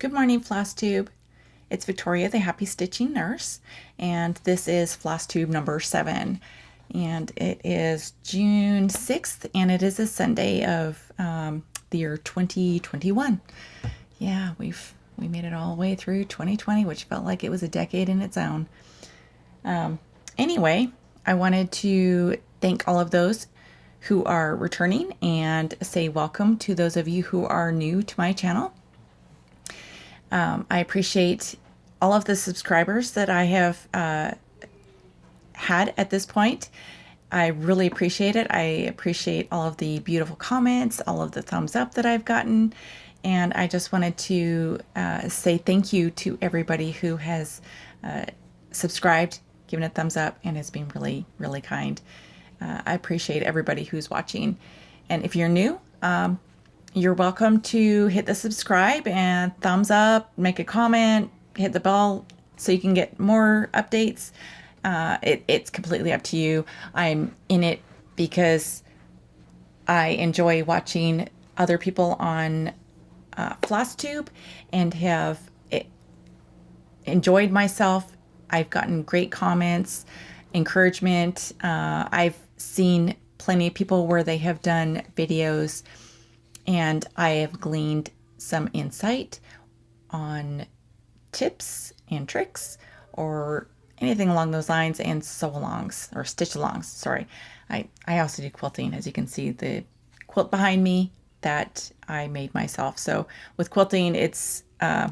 Good morning, Flosstube. It's Victoria, the Happy Stitching Nurse, and this is Flosstube number 7. And it is June 6th, and it is a Sunday of the year 2021. Yeah, we made it all the way through 2020, which felt like it was a decade in its own. Anyway, I wanted to thank all of those who are returning and say welcome to those of you who are new to my channel. I appreciate all of the subscribers that I have had at this point. I really appreciate it. I appreciate all of the beautiful comments, all of the thumbs up that I've gotten. And I just wanted to say thank you to everybody who has subscribed, given a thumbs up, and has been really, really kind. I appreciate everybody who's watching. And if you're new, you're welcome to hit the subscribe and thumbs up, make a comment, hit the bell so you can get more updates. It's completely up to you. I'm in it because I enjoy watching other people on Flosstube and have enjoyed myself. I've gotten great comments, encouragement. I've seen plenty of people where they have done videos and I have gleaned some insight on tips and tricks or anything along those lines, and sew-alongs or stitch-alongs. Sorry. I also do quilting, as you can see the quilt behind me that I made myself. So with quilting, it's a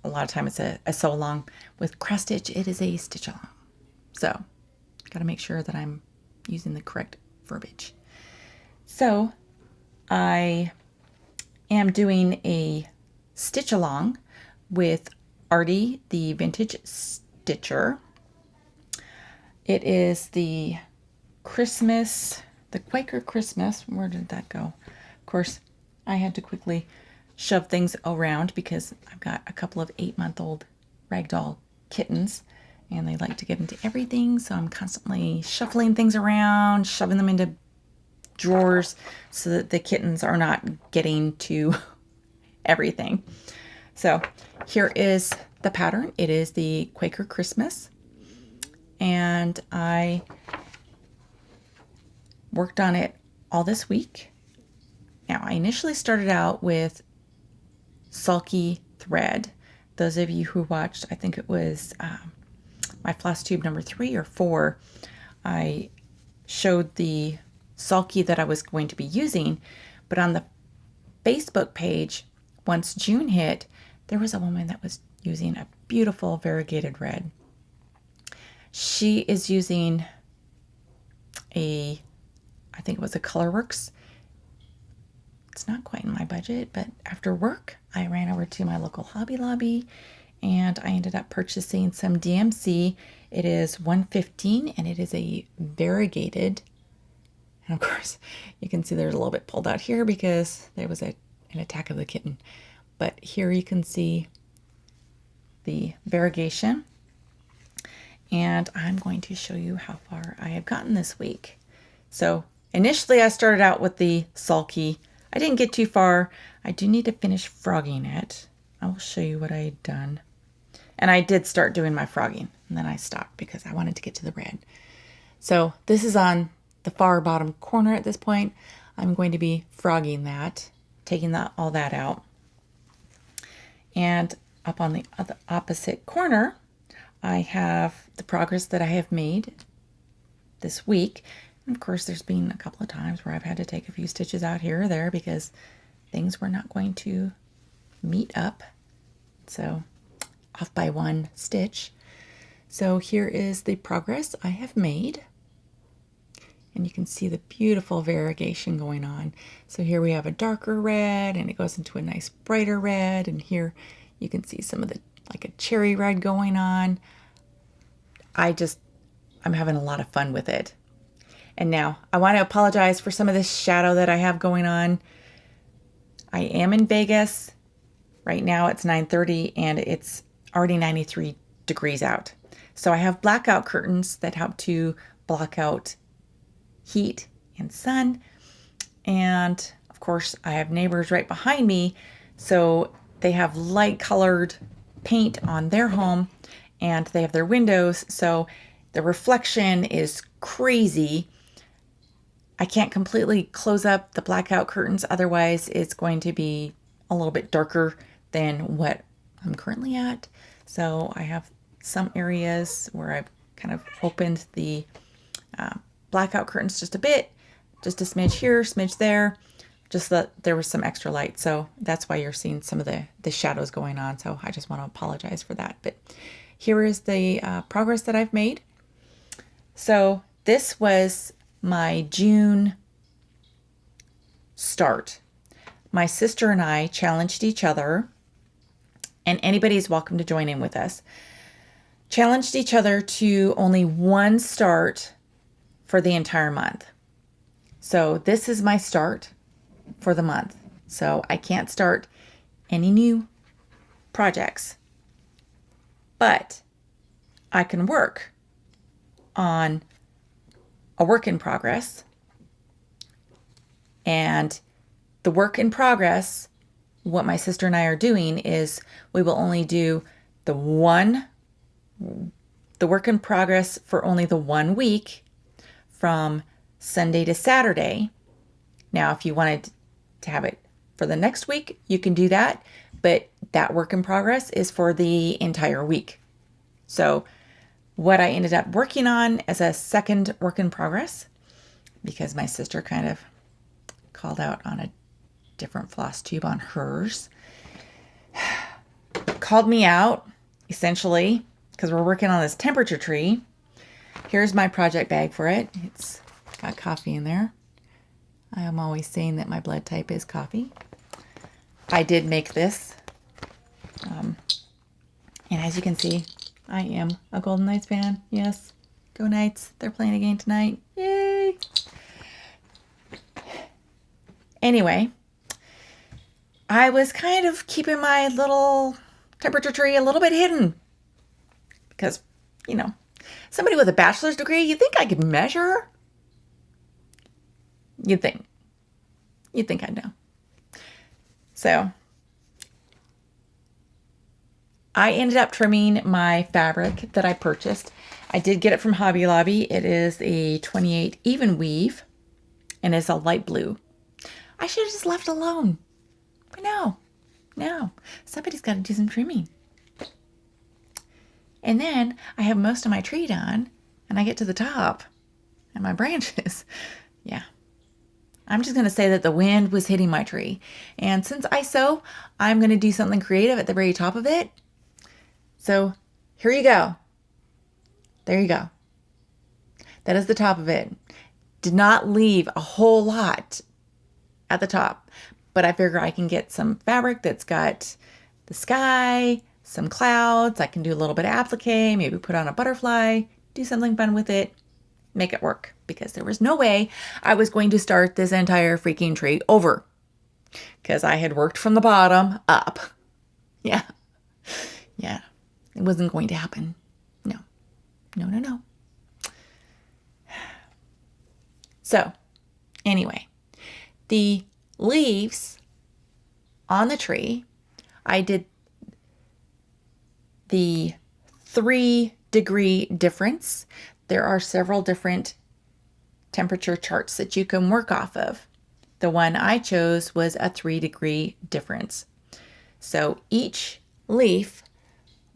lot of time it's a sew-along. With cross-stitch, it is a stitch-along. So got to make sure that I'm using the correct verbiage. So I am doing a stitch along with Artie, the vintage stitcher. It is the Quaker Christmas. Where did that go? Of course, I had to quickly shove things around because I've got a couple of 8-month-old ragdoll kittens and they like to get into everything. So I'm constantly shuffling things around, shoving them into drawers so that the kittens are not getting to everything. So here is the pattern. It is the Quaker Christmas, and I worked on it all this week. Now, I initially started out with sulky thread. Those of you who watched, I think it was my Flosstube number 3 or 4, I showed the sulky that I was going to be using, but on the Facebook page, once June hit, there was a woman that was using a beautiful variegated red. She is using I think it was a Colorworks. It's not quite in my budget, but after work, I ran over to my local Hobby Lobby and I ended up purchasing some DMC. It is 115 and it is a variegated. And of course, you can see there's a little bit pulled out here because there was an attack of the kitten. But here you can see the variegation. And I'm going to show you how far I have gotten this week. So initially I started out with the sulky. I didn't get too far. I do need to finish frogging it. I will show you what I had done. And I did start doing my frogging. And then I stopped because I wanted to get to the red. So this is on the far bottom corner at this point. I'm going to be frogging that, taking all that out. And up on the opposite corner, I have the progress that I have made this week. And of course, there's been a couple of times where I've had to take a few stitches out here or there because things were not going to meet up. So off by 1 stitch. So here is the progress I have made. And you can see the beautiful variegation going on. So here we have a darker red and it goes into a nice brighter red. And here you can see some of the, like a cherry red going on. I'm having a lot of fun with it. And now I want to apologize for some of this shadow that I have going on. I am in Vegas. Right now it's 9:30 and it's already 93 degrees out. So I have blackout curtains that help to block out heat and sun. And of course I have neighbors right behind me. So they have light colored paint on their home, and they have their windows, so the reflection is crazy. I can't completely close up the blackout curtains, otherwise it's going to be a little bit darker than what I'm currently at. So I have some areas where I've kind of opened the blackout curtains just a bit, just a smidge here, smidge there, just that there was some extra light. So that's why you're seeing some of the shadows going on. So I just want to apologize for that. But here is the progress that I've made. So this was my June start. My sister and I challenged each other, and anybody's welcome to join in with us. Challenged each other to only one start for the entire month. So this is my start for the month. So I can't start any new projects, but I can work on a work in progress. And the work in progress, what my sister and I are doing is we will only do the work in progress for only the 1 week from Sunday to Saturday. Now, if you wanted to have it for the next week, you can do that, but that work in progress is for the entire week. So what I ended up working on as a second work in progress, because my sister kind of called out on a different floss tube on hers, called me out essentially because we're working on this temperature tree. Here's my project bag for it. It's got coffee in there. I am always saying that my blood type is coffee. I did make this. And as you can see, I am a Golden Knights fan. Yes, go Knights. They're playing a game tonight. Yay! Anyway, I was kind of keeping my little temperature tree a little bit hidden because, you know, somebody with a bachelor's degree, you think I could measure? You'd think I'd know. So I ended up trimming my fabric that I purchased. I did get it from Hobby Lobby. It is a 28 even weave and it's a light blue. I should have just left it alone. But no, somebody's got to do some trimming. And then I have most of my tree done and I get to the top and my branches. Yeah. I'm just going to say that the wind was hitting my tree. And since I sew, I'm going to do something creative at the very top of it. So here you go. There you go. That is the top of it. Did not leave a whole lot at the top, but I figure I can get some fabric that's got the sky, some clouds. I can do a little bit of applique, maybe put on a butterfly, do something fun with it, make it work, because there was no way I was going to start this entire freaking tree over because I had worked from the bottom up. Yeah. It wasn't going to happen. No. So anyway, the leaves on the tree, I did the 3-degree difference. There are several different temperature charts that you can work off of. The one I chose was a 3-degree difference. So each leaf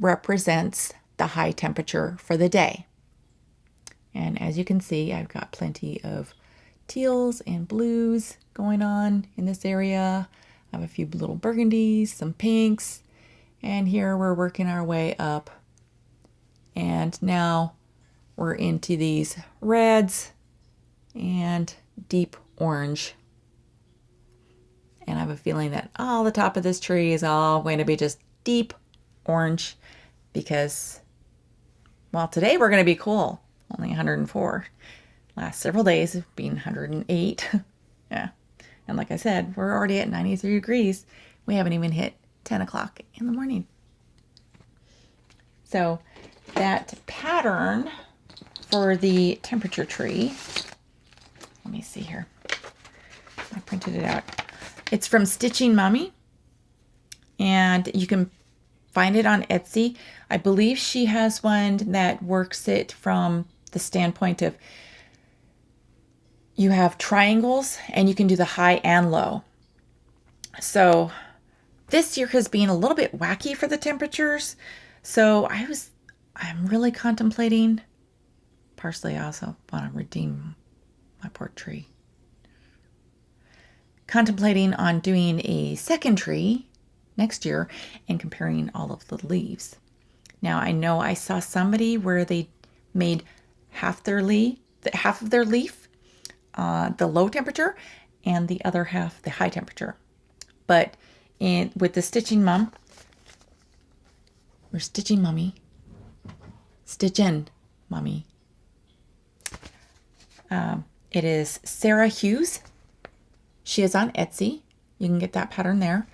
represents the high temperature for the day. And as you can see, I've got plenty of teals and blues going on in this area. I have a few little burgundies, some pinks, and here we're working our way up. And now we're into these reds and deep orange. And I have a feeling that all the top of this tree is all going to be just deep orange because, well, today we're going to be cool. Only 104. Last several days have been 108. Yeah. And like I said, we're already at 93 degrees. We haven't even hit 10 o'clock in the morning. So that pattern for the temperature tree, let me see here. I printed it out. It's from Stitching Mommy. and you can find it on Etsy. I believe she has one that works it from the standpoint of you have triangles and you can do the high and low. So this year has been a little bit wacky for the temperatures. So I'm really contemplating, partially I also want to redeem my poor tree. Contemplating on doing a second tree next year and comparing all of the leaves. Now I know I saw somebody where they made half of their leaf the low temperature and the other half the high temperature. But with the Stitching Mum, or Stitching Mummy, Stitchin' Mummy, it is Sarah Hughes. She is on Etsy. You can get that pattern there.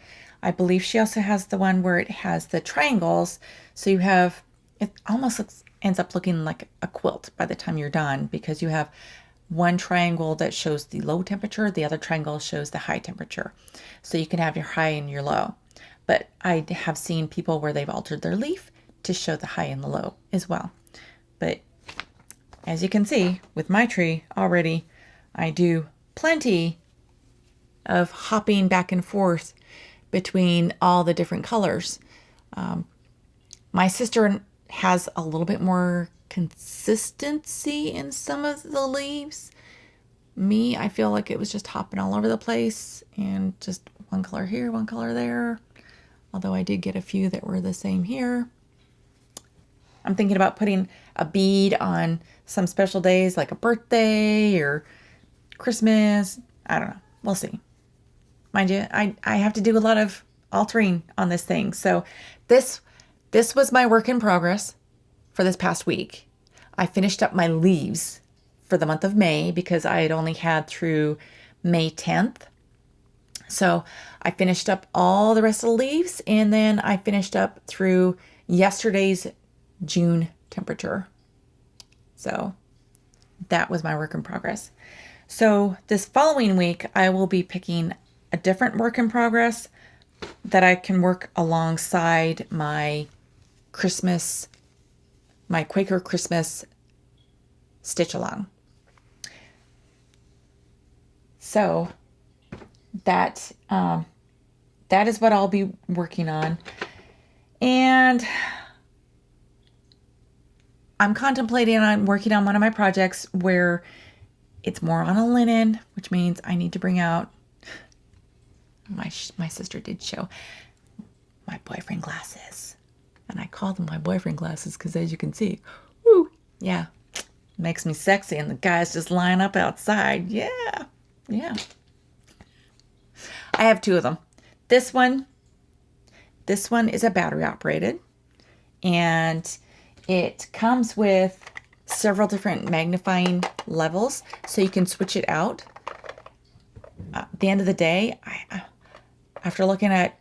I believe she also has the one where it has the triangles. So you have, it almost ends up looking like a quilt by the time you're done, because you have one triangle that shows the low temperature, the other triangle shows the high temperature. So you can have your high and your low. But I have seen people where they've altered their leaf to show the high and the low as well. But as you can see with my tree already, I do plenty of hopping back and forth between all the different colors. My sister has a little bit more consistency in some of the leaves. Me, I feel like it was just hopping all over the place and just one color here, one color there. Although I did get a few that were the same here. I'm thinking about putting a bead on some special days like a birthday or Christmas. I don't know. We'll see. Mind you, I have to do a lot of altering on this thing. So this was my work in progress for this past week. I finished up my leaves for the month of May because I had only had through May 10th. So I finished up all the rest of the leaves, and then I finished up through yesterday's June temperature. So that was my work in progress. So this following week, I will be picking a different work in progress that I can work alongside my Quaker Christmas stitch along. So that is what I'll be working on. And I'm contemplating on working on one of my projects where it's more on a linen, which means I need to bring out, my sister did show my boyfriend glasses. And I call them my boyfriend glasses because, as you can see, woo, yeah, makes me sexy and the guys just line up outside. Yeah, yeah. I have two of them. This one is a battery operated, and it comes with several different magnifying levels, so you can switch it out. At the end of the day, after looking at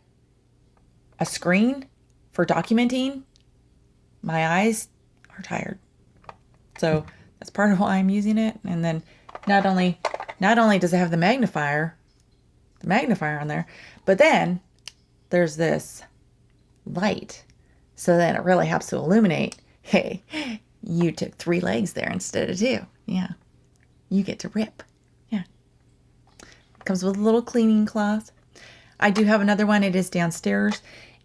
a screen for documenting, my eyes are tired. So that's part of why I'm using it. And then not only does it have the magnifier on there, but then there's this light. So then it really helps to illuminate. Hey, you took 3 legs there instead of 2. Yeah. You get to rip. Yeah. Comes with a little cleaning cloth. I do have another one. It is downstairs.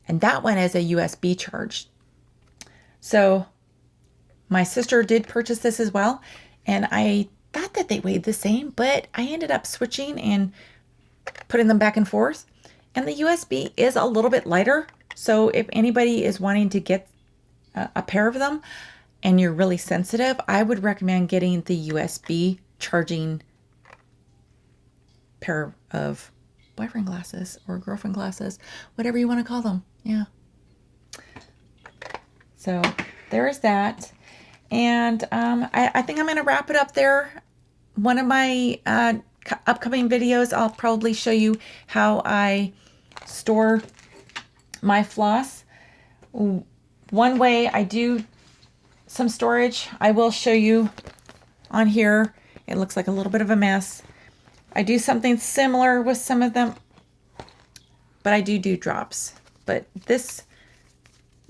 And that one is a USB charge. So my sister did purchase this as well. And I thought that they weighed the same, but I ended up switching and putting them back and forth. And the USB is a little bit lighter. So if anybody is wanting to get a pair of them and you're really sensitive, I would recommend getting the USB charging pair of boyfriend glasses or girlfriend glasses, whatever you want to call them. Yeah. So there is that. And I think I'm going to wrap it up there. One of my upcoming videos, I'll probably show you how I store my floss. One way I do some storage, I will show you on here. It looks like a little bit of a mess. I do something similar with some of them, but I do drops. But this,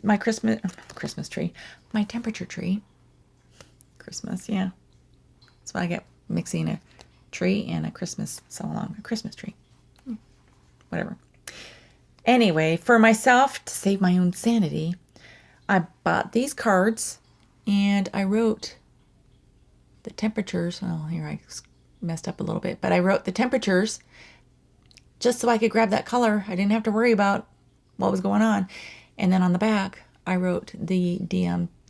my Christmas tree, my temperature tree, Christmas, yeah. That's what I get, mixing a tree and a Christmas song along, a Christmas tree. Whatever. Anyway, for myself, to save my own sanity, I bought these cards and I wrote the temperatures. Oh, here I messed up a little bit, but I wrote the temperatures just so I could grab that color. I didn't have to worry about what was going on. And then on the back, I wrote the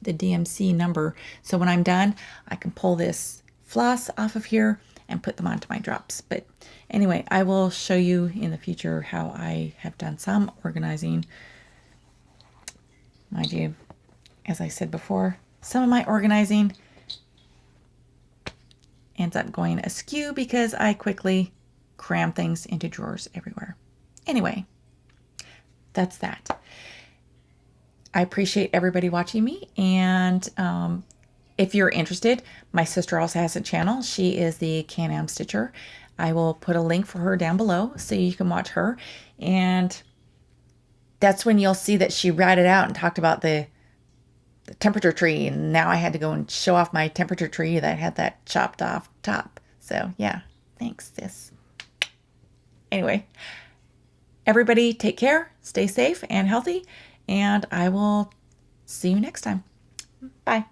DMC number. So when I'm done, I can pull this floss off of here and put them onto my drops. But anyway, I will show you in the future how I have done some organizing. Mind you, as I said before, some of my organizing ends up going askew because I quickly cram things into drawers everywhere. Anyway, that's that. I appreciate everybody watching me, and if you're interested, my sister also has a channel. She is the Can-Am Stitcher. I will put a link for her down below so you can watch her, and that's when you'll see that she ratted out and talked about the temperature tree, and now I had to go and show off my temperature tree that had that chopped off top. So yeah, thanks sis. Anyway, everybody take care, stay safe and healthy, and I will see you next time. Bye.